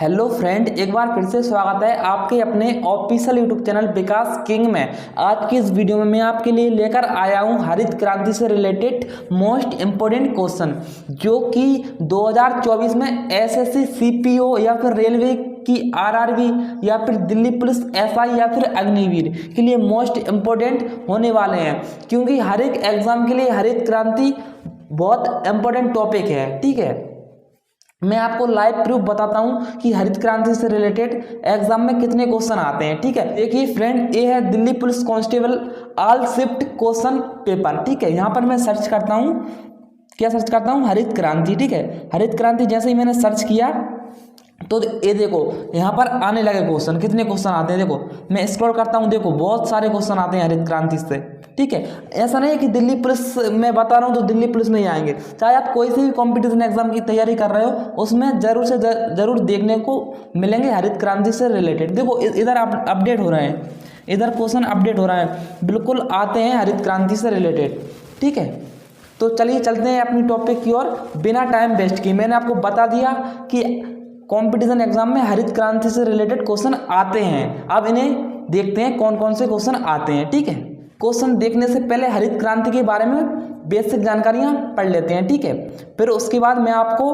Hello friend, एक बार फिर से स्वागत है आपके अपने ऑफिशियल यूट्यूब चैनल विकास किंग में। आज की इस वीडियो में मैं आपके लिए लेकर आया हूं हरित क्रांति से रिलेटेड मोस्ट इम्पोर्टेंट क्वेश्चन, जो कि 2024 में एसएससी सीपीओ या फिर रेलवे की आरआरबी या फिर दिल्ली पुलिस एसआई या फिर अग्निवीर के लिए मोस्ट इम्पोर्टेंट होने वाले हैं, क्योंकि हर एक एग्जाम के लिए हरित क्रांति बहुत इम्पोर्टेंट टॉपिक है। ठीक है, मैं आपको लाइव प्रूफ बताता हूं कि हरित क्रांति से रिलेटेड एग्जाम में कितने क्वेश्चन आते हैं। ठीक है, देखिए फ्रेंड, ये है Delhi police constable all shift question paper. ठीक है, यहाँ पर मैं सर्च करता हूं, क्या सर्च करता हूं? हरित क्रांति। ठीक है, हरित क्रांति जैसे ही मैंने सर्च किया तो ये देखो यहाँ पर आने लगे क्वेश्चन। कितने क्वेश्चन आते हैं देखो, मैं स्क्रॉल करता हूँ, देखो बहुत सारे क्वेश्चन आते हैं हरित क्रांति से। ठीक है, ऐसा नहीं है कि दिल्ली पुलिस मैं बता रहा हूँ तो दिल्ली पुलिस में ही आएंगे। चाहे आप कोई से भी कंपटीशन एग्जाम की तैयारी कर रहे हो, उसमें जरूर से जरूर देखने को मिलेंगे हरित क्रांति से रिलेटेड। देखो इधर अपडेट हो रहे हैं, इधर क्वेश्चन अपडेट हो रहा है, बिल्कुल आते हैं हरित क्रांति से रिलेटेड। ठीक है, तो चलिए चलते हैं अपनी टॉपिक की ओर बिना टाइम वेस्ट किए। मैंने आपको बता दिया कि कंपटीशन एग्जाम में हरित क्रांति से रिलेटेड क्वेश्चन आते हैं। अब इन्हें देखते हैं कौन कौन से क्वेश्चन आते हैं। ठीक है, क्वेश्चन देखने से पहले हरित क्रांति के बारे में बेसिक जानकारियां पढ़ लेते हैं। ठीक है, फिर उसके बाद मैं आपको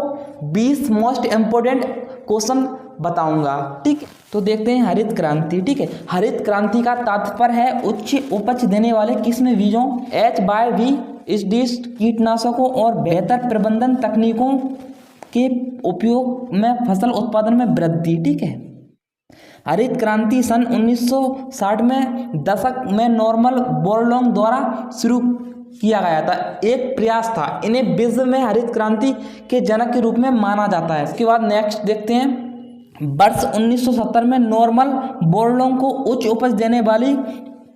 20 मोस्ट इम्पोर्टेंट क्वेश्चन बताऊंगा। ठीक है, तो देखते हैं हरित क्रांति। ठीक है, हरित क्रांति का तात्पर्य है उच्च उपज देने वाले किस्म बीजों HYV इस कीटनाशकों और बेहतर प्रबंधन तकनीकों के उपयोग में फसल उत्पादन में वृद्धि। ठीक है, हरित क्रांति सन 1960 में दशक में नॉर्मन बोरलॉग द्वारा शुरू किया गया था, एक प्रयास था। इन्हें विश्व में हरित क्रांति के जनक के रूप में माना जाता है। इसके बाद नेक्स्ट देखते हैं, वर्ष 1970 में नॉर्मन बोरलॉग को उच्च उपज देने वाली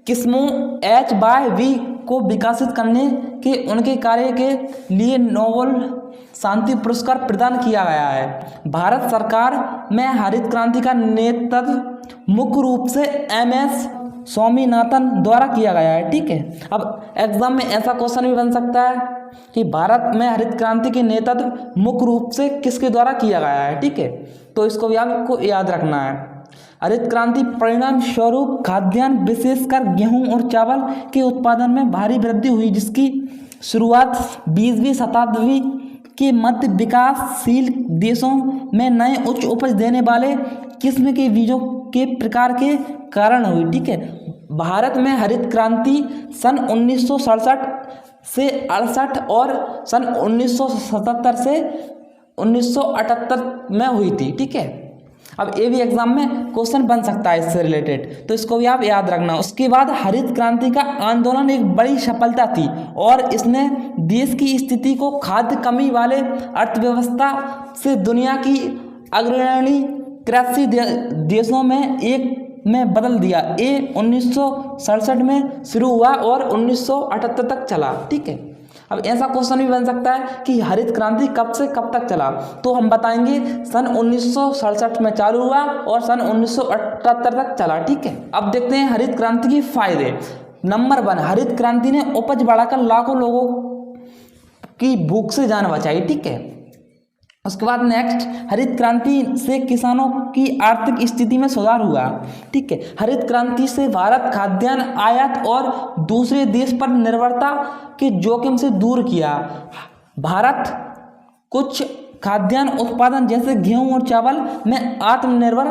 किस्मों HYV को विकसित करने के उनके कार्य के लिए नोबेल शांति पुरस्कार प्रदान किया गया है। भारत सरकार में हरित क्रांति का नेतृत्व मुख्य रूप से MS स्वामीनाथन द्वारा किया गया है। ठीक है, अब एग्जाम में ऐसा क्वेश्चन भी बन सकता है कि भारत में हरित क्रांति के नेतृत्व मुख्य रूप से किसके द्वारा किया गया है। ठीक है, तो इसको भी आपको याद रखना है। हरित क्रांति परिणाम स्वरूप खाद्यान्न विशेषकर गेहूं और चावल के उत्पादन में भारी वृद्धि हुई, जिसकी शुरुआत 20वीं शताब्दी के मध्य विकासशील देशों में नए उच्च उपज देने वाले किस्म के बीजों के प्रकार के कारण हुई। ठीक है, भारत में हरित क्रांति सन 1967 से 68 और सन 1977 से 1978 में हुई थी। ठीक है, अब ये भी एग्जाम में क्वेश्चन बन सकता है इससे रिलेटेड, तो इसको भी आप याद रखना। उसके बाद हरित क्रांति का आंदोलन एक बड़ी सफलता थी और इसने देश की स्थिति को खाद्य कमी वाले अर्थव्यवस्था से दुनिया की अग्रणी कृषि देशों में एक में बदल दिया। ये 1967 में शुरू हुआ और 1978 तक चला। ठीक है, अब ऐसा क्वेश्चन भी बन सकता है कि हरित क्रांति कब से कब तक चला, तो हम बताएंगे सन 1967 में चालू हुआ और सन 1978 तक चला। ठीक है, अब देखते हैं हरित क्रांति के फायदे। नंबर 1, हरित क्रांति ने उपज बढ़ाकर लाखों लोगों की भूख से जान बचाई। ठीक है, उसके बाद नेक्स्ट, हरित क्रांति से किसानों की आर्थिक स्थिति में सुधार हुआ। ठीक है, हरित क्रांति से भारत खाद्यान्न आयात और दूसरे देश पर निर्भरता के जोखिम से दूर किया। भारत कुछ खाद्यान्न उत्पादन जैसे गेहूं और चावल में आत्मनिर्भर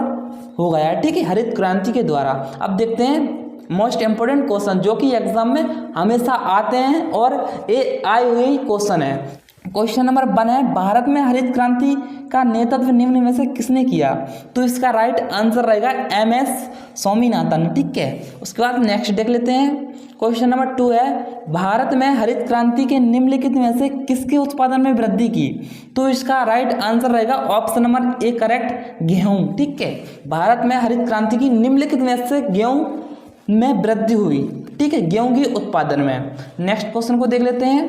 हो गया। ठीक है, हरित क्रांति के द्वारा। अब देखते हैं मोस्ट इम्पोर्टेंट क्वेश्चन जो कि एग्जाम में हमेशा आते हैं और ये आए हुए क्वेश्चन है। क्वेश्चन नंबर 1 है, भारत में हरित क्रांति का नेतृत्व निम्न में से किसने किया? तो इसका राइट आंसर रहेगा MS स्वामीनाथन। ठीक है, उसके बाद नेक्स्ट देख लेते हैं। क्वेश्चन नंबर 2 है, भारत में हरित क्रांति के निम्नलिखित में से किसके उत्पादन में वृद्धि की? तो इसका राइट आंसर रहेगा ऑप्शन नंबर A करेक्ट, गेहूं। ठीक है, भारत में हरित क्रांति की निम्नलिखित में से गेहूं में वृद्धि हुई। ठीक है, गेहूं के उत्पादन में। नेक्स्ट क्वेश्चन को देख लेते हैं,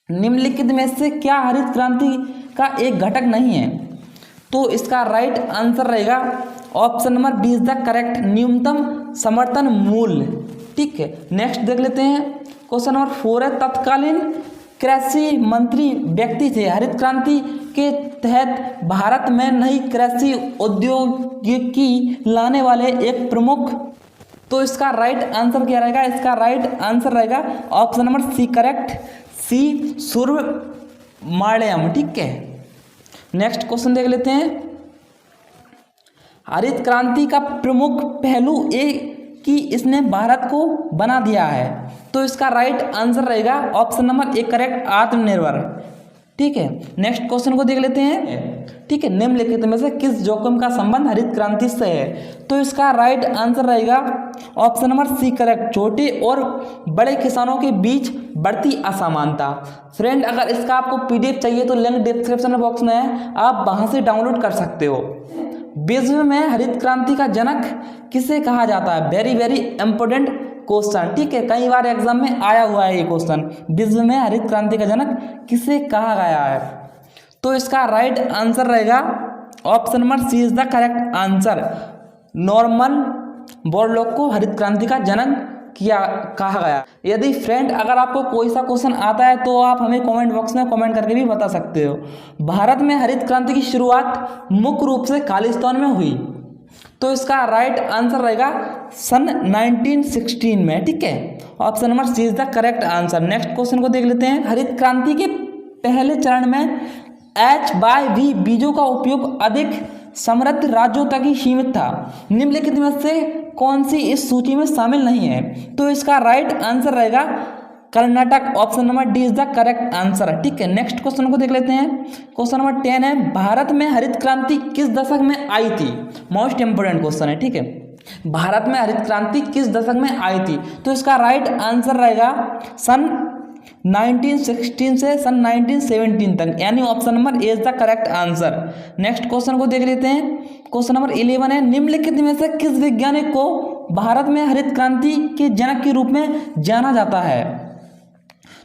निम्नलिखित में से क्या हरित क्रांति का एक घटक नहीं है? तो इसका राइट आंसर रहेगा option number B is the correct, न्यूनतम समर्थन मूल्य। ठीक है, नेक्स्ट देख लेते हैं। क्वेश्चन नंबर 4 है, तत्कालीन कृषि मंत्री व्यक्ति थे। हरित क्रांति के तहत भारत में नई कृषि औद्योगिकी लाने वाले एक प्रमुख। तो इसका राइट आंसर क्या रहेगा? इसका राइट आंसर रहेगा ऑप्शन नंबर सी करेक्ट, सी सुब्रमण्यम। ठीक है, नेक्स्ट क्वेश्चन देख लेते हैं। हरित क्रांति का प्रमुख पहलू ये कि इसने भारत को बना दिया है। तो इसका राइट आंसर रहेगा ऑप्शन नंबर ए करेक्ट, आत्मनिर्भर। ठीक है, नेक्स्ट क्वेश्चन को देख लेते हैं। ठीक है, निम्नलिखित में से किस जोखिम का संबंध हरित क्रांति से है? तो इसका राइट आंसर रहेगा ऑप्शन नंबर सी करेक्ट, छोटे और बड़े किसानों के बीच बढ़ती असमानता। फ्रेंड, अगर इसका आपको पीडीएफ चाहिए तो लिंक डिस्क्रिप्शन बॉक्स में है, आप वहां से डाउनलोड कर सकते हो। विश्व में हरित क्रांति का जनक किसे कहा जाता है? Very very important question. ठीक है, कई बार एग्जाम में आया हुआ है ये क्वेश्चन। विश्व में हरित क्रांति का जनक किसे कहा गया है? तो इसका राइट आंसर रहेगा option number C is the correct answer. Norman Borlaug को हरित क्रांति का जनक कहा गया। यदि फ्रेंड अगर आपको कोई सा क्वेश्चन आता है तो आप हमें कमेंट बॉक्स में कमेंट करके भी बता सकते हो। भारत में हरित क्रांति की शुरुआत मुख्य रूप से खालिस्तान में हुई। तो इसका राइट आंसर रहेगा सन 1916 में। ठीक है, option number C is the correct answer. Next question को देख लेते हैं। हरित क्रांति के पहले चरण में HYV बीजों का उपयोग अधिक समृद्ध राज्यों तक ही सीमित था। निम्नलिखित में से कौन सी इस सूची में शामिल नहीं है? तो इसका राइट आंसर रहेगा Karnataka. Option number D is the correct answer. ठीक है, नेक्स्ट क्वेश्चन को देख लेते हैं। क्वेश्चन नंबर 10 है, भारत में हरित क्रांति किस दशक में आई थी? मोस्ट इंपोर्टेंट क्वेश्चन है। ठीक है, भारत में हरित क्रांति किस दशक में आई थी? तो इसका राइट आंसर रहेगा सन 1916 से सन 1917 तक, यानी option number A is the correct answer. Next question को देख लेते हैं। क्वेश्चन नंबर 11 है, निम्नलिखित में से किस वैज्ञानिक को भारत में हरित क्रांति के जनक के रूप में जाना जाता है?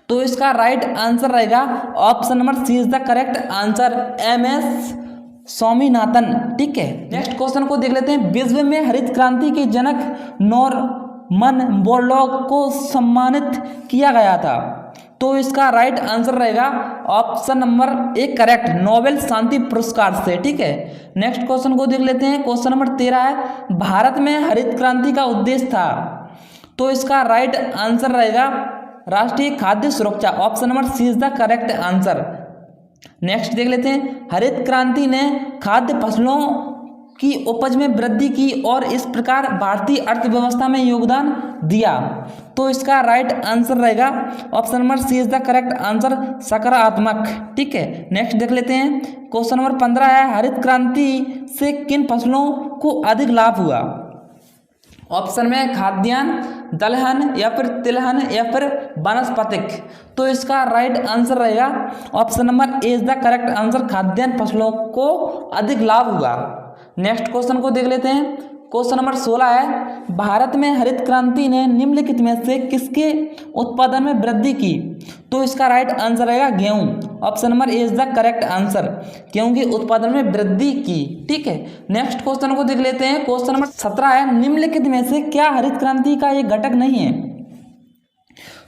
तो इसका राइट आंसर रहेगा option number C is the correct answer, MS Swaminathan. ठीक है, नेक्स्ट क्वेश्चन को देख लेते हैं। विश्व में हरित क्रांति के जनक नॉर्मन बोरलॉग को सम्मानित किया गया था। तो इसका राइट आंसर रहेगा option number A correct, Nobel शांति पुरस्कार से। ठीक है, नेक्स्ट क्वेश्चन को देख लेते हैं। क्वेश्चन नंबर 13 है, भारत में हरित क्रांति का उद्देश्य था। तो इसका राइट आंसर रहेगा राष्ट्रीय खाद्य सुरक्षा। Option number C is the correct answer. Next देख लेते हैं। हरित क्रांति ने खाद्य फसलों की उपज में वृद्धि की और इस प्रकार भारतीय अर्थव्यवस्था में योगदान दिया। तो इसका राइट आंसर रहेगा option number C is the correct answer, सकारात्मक। ठीक है, नेक्स्ट देख लेते हैं। क्वेश्चन नंबर 15 है, हरित क्रांति से किन फसलों को अधिक लाभ हुआ? ऑप्शन में खाद्यान्न, दलहन या फिर तिलहन या फिर वनस्पतिक। तो इसका राइट आंसर रहेगा option number A is the correct answer, खाद्यान्न फसलों को अधिक लाभ हुआ। नेक्स्ट क्वेश्चन को देख लेते हैं। क्वेश्चन नंबर 16 है, भारत में हरित क्रांति ने निम्नलिखित में से किसके उत्पादन में वृद्धि की? तो इसका राइट आंसर रहेगा गेहूं। Option number A is the correct answer, गेहूं के उत्पादन में वृद्धि की। ठीक है, नेक्स्ट क्वेश्चन को देख लेते हैं। क्वेश्चन नंबर 17 है, निम्नलिखित में से क्या हरित क्रांति का एक घटक नहीं है?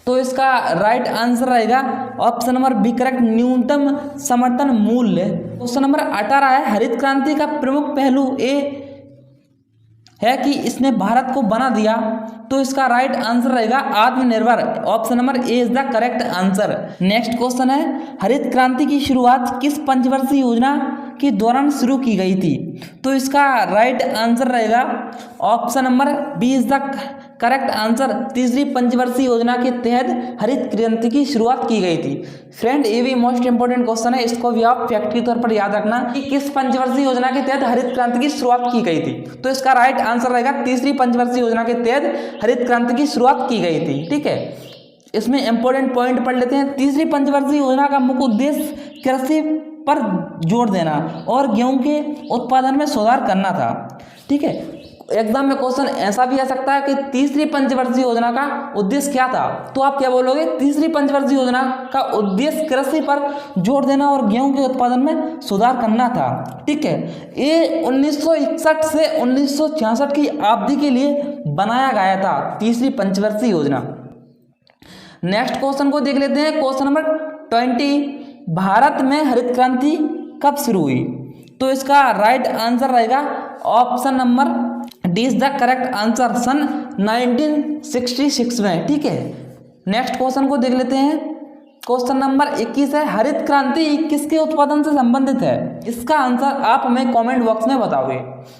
तो इसका राइट आंसर रहेगा ऑप्शन नंबर बी करेक्ट, न्यूनतम समर्थन मूल्य। क्वेश्चन नंबर 18 है, हरित क्रांति का प्रमुख पहलू ये है कि इसने भारत को बना दिया। तो इसका राइट आंसर रहेगा आत्मनिर्भर। Option number A is the correct answer. Next question है, हरित क्रांति की शुरुआत किस पंचवर्षीय योजना के दौरान शुरू की गई थी? तो इसका राइट आंसर रहेगा option number B is the correct answer, तीसरी पंचवर्षीय योजना के तहत हरित क्रांति की शुरुआत की गई थी। फ्रेंड, ये भी मोस्ट इंपोर्टेंट क्वेश्चन है, इसको भी आप फैक्ट के तौर पर याद रखना कि किस पंचवर्षीय योजना के तहत हरित क्रांति की शुरुआत की गई थी। तो इसका राइट आंसर रहेगा तीसरी पंचवर्षीय योजना के तहत हरित क्रांति की शुरुआत की गई थी। ठीक है, इसमें इंपोर्टेंट पॉइंट पढ़ लेते हैं। तीसरी पंचवर्षीय योजना का मुख्य उद्देश्य कृषि पर जोर देना और गेहूं के उत्पादन में सुधार करना था। ठीक है, एग्जाम में क्वेश्चन ऐसा भी आ सकता है कि तीसरी पंचवर्षीय योजना का उद्देश्य क्या था? तो आप क्या बोलोगे? तीसरी पंचवर्षीय योजना का उद्देश्य कृषि पर जोर देना और गेहूं के उत्पादन में सुधार करना था। ठीक है, ये 1961 से 1966 की अवधि के लिए बनाया गया था तीसरी पंचवर्षीय योजना। नेक्स्ट क्वेश्चन को देख लेते हैं। क्वेश्चन नंबर 20, भारत में हरित क्रांति कब शुरू हुई? तो इसका राइट आंसर रहेगा option number D is the correct answer, सन 1966 में। ठीक है, नेक्स्ट क्वेश्चन को देख लेते हैं। क्वेश्चन नंबर 21 है, हरित क्रांति किसके उत्पादन से संबंधित है? इसका आंसर आप हमें कमेंट बॉक्स में बताओगे।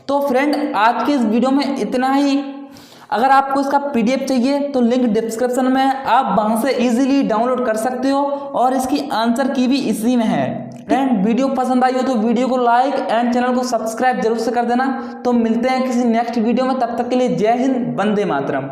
तो फ्रेंड, आज की इस वीडियो में इतना ही। अगर आपको इसका पीडीएफ चाहिए तो लिंक डिस्क्रिप्शन में है, आप वहां से इजीली डाउनलोड कर सकते हो और इसकी आंसर की भी इसी में है। फ्रेंड, वीडियो पसंद आई हो तो वीडियो को लाइक एंड चैनल को सब्सक्राइब जरूर से कर देना। तो मिलते हैं किसी नेक्स्ट वीडियो में, तब तक के लिए जय हिंद, वंदे मातरम।